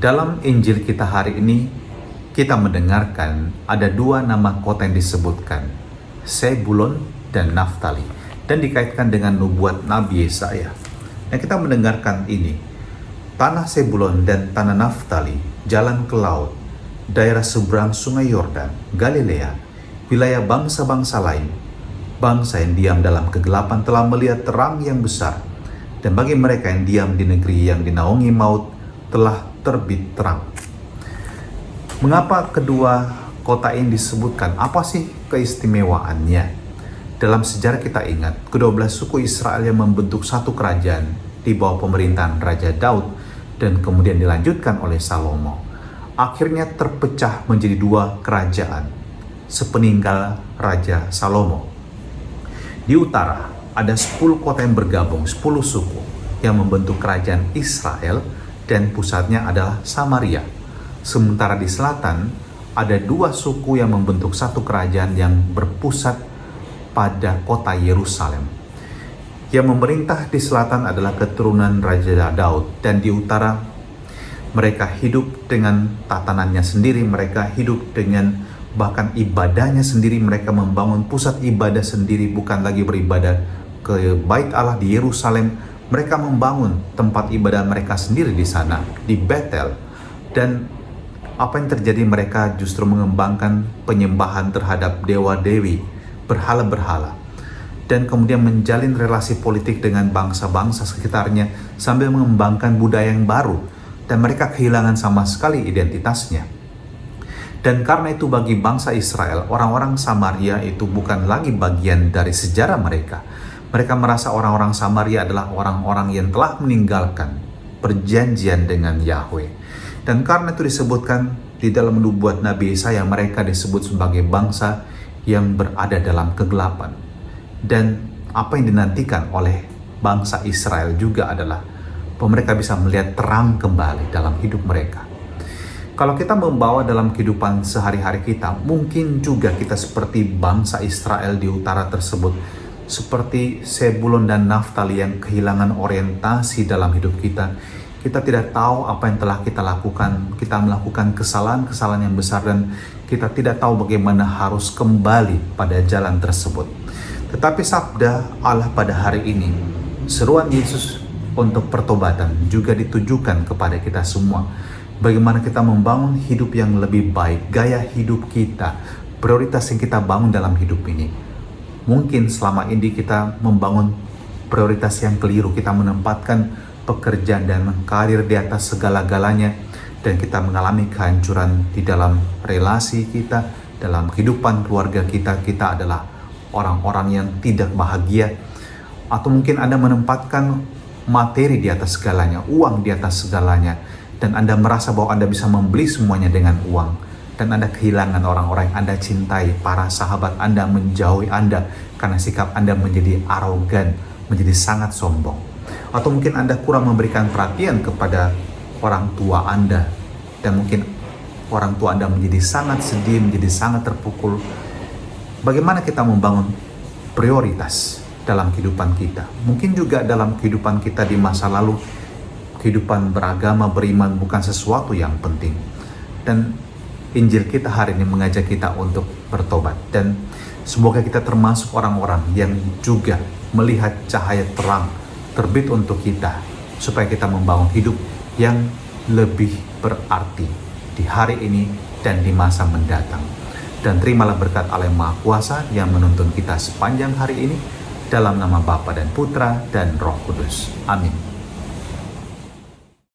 Dalam Injil kita hari ini, kita mendengarkan ada dua nama kota yang disebutkan, Zebulon dan Naftali, dan dikaitkan dengan nubuat Nabi Yesaya. Dan kita mendengarkan ini, tanah Zebulon dan tanah Naftali, jalan ke laut, daerah seberang sungai Yordan, Galilea, wilayah bangsa-bangsa lain, bangsa yang diam dalam kegelapan telah melihat terang yang besar, dan bagi mereka yang diam di negeri yang dinaungi maut telah terbit terang. Mengapa kedua kota ini disebutkan? Apa sih keistimewaannya? Dalam sejarah kita ingat, kedua belas suku Israel yang membentuk satu kerajaan di bawah pemerintahan Raja Daud dan kemudian dilanjutkan oleh Salomo. Akhirnya terpecah menjadi dua kerajaan sepeninggal Raja Salomo. Di utara ada 10 kota yang bergabung, 10 suku yang membentuk kerajaan Israel dan pusatnya adalah Samaria. Sementara di selatan ada 2 suku yang membentuk satu kerajaan yang berpusat pada kota Yerusalem. Yang memerintah di selatan adalah keturunan Raja Daud, dan di utara mereka hidup dengan tatanannya sendiri, mereka hidup dengan bahkan ibadahnya sendiri, mereka membangun pusat ibadah sendiri, bukan lagi beribadah ke Bait Allah di Yerusalem. Mereka membangun tempat ibadah mereka sendiri di sana, di Betel. Dan apa yang terjadi, mereka justru mengembangkan penyembahan terhadap dewa-dewi, berhala-berhala, dan kemudian menjalin relasi politik dengan bangsa-bangsa sekitarnya sambil mengembangkan budaya yang baru, dan mereka kehilangan sama sekali identitasnya. Dan karena itu bagi bangsa Israel, orang-orang Samaria itu bukan lagi bagian dari sejarah mereka. Mereka merasa orang-orang Samaria adalah orang-orang yang telah meninggalkan perjanjian dengan Yahweh. Dan karena itu disebutkan di dalam nubuat Nabi Yesaya, mereka disebut sebagai bangsa yang berada dalam kegelapan. Dan apa yang dinantikan oleh bangsa Israel juga adalah bahwa mereka bisa melihat terang kembali dalam hidup mereka. Kalau kita membawa dalam kehidupan sehari-hari kita, mungkin juga kita seperti bangsa Israel di utara tersebut, seperti Zebulon dan Naftali yang kehilangan orientasi dalam hidup kita. Kita tidak tahu apa yang telah kita lakukan. Kita melakukan kesalahan-kesalahan yang besar dan kita tidak tahu bagaimana harus kembali pada jalan tersebut. Tetapi sabda Allah pada hari ini, seruan Yesus untuk pertobatan juga ditujukan kepada kita semua. Bagaimana kita membangun hidup yang lebih baik, gaya hidup kita, prioritas yang kita bangun dalam hidup ini. Mungkin selama ini kita membangun prioritas yang keliru, kita menempatkan pekerjaan dan karir di atas segala-galanya, dan kita mengalami kehancuran di dalam relasi kita, dalam kehidupan keluarga kita. Kita adalah orang-orang yang tidak bahagia. Atau mungkin Anda menempatkan materi di atas segalanya, uang di atas segalanya, dan Anda merasa bahwa Anda bisa membeli semuanya dengan uang, dan Anda kehilangan orang-orang yang Anda cintai, para sahabat Anda menjauhi Anda karena sikap Anda menjadi arogan, menjadi sangat sombong. Atau mungkin Anda kurang memberikan perhatian kepada orang tua Anda, dan mungkin orang tua Anda menjadi sangat sedih, menjadi sangat terpukul. Bagaimana kita membangun prioritas dalam kehidupan kita? Mungkin juga dalam kehidupan kita di masa lalu, kehidupan beragama, beriman bukan sesuatu yang penting. Dan Injil kita hari ini mengajak kita untuk bertobat. Dan semoga kita termasuk orang-orang yang juga melihat cahaya terang terbit untuk kita, supaya kita membangun hidup yang lebih berarti di hari ini dan di masa mendatang. Dan terimalah berkat Allah yang Maha Kuasa yang menuntun kita sepanjang hari ini, dalam nama Bapa dan Putra dan Roh Kudus. Amin.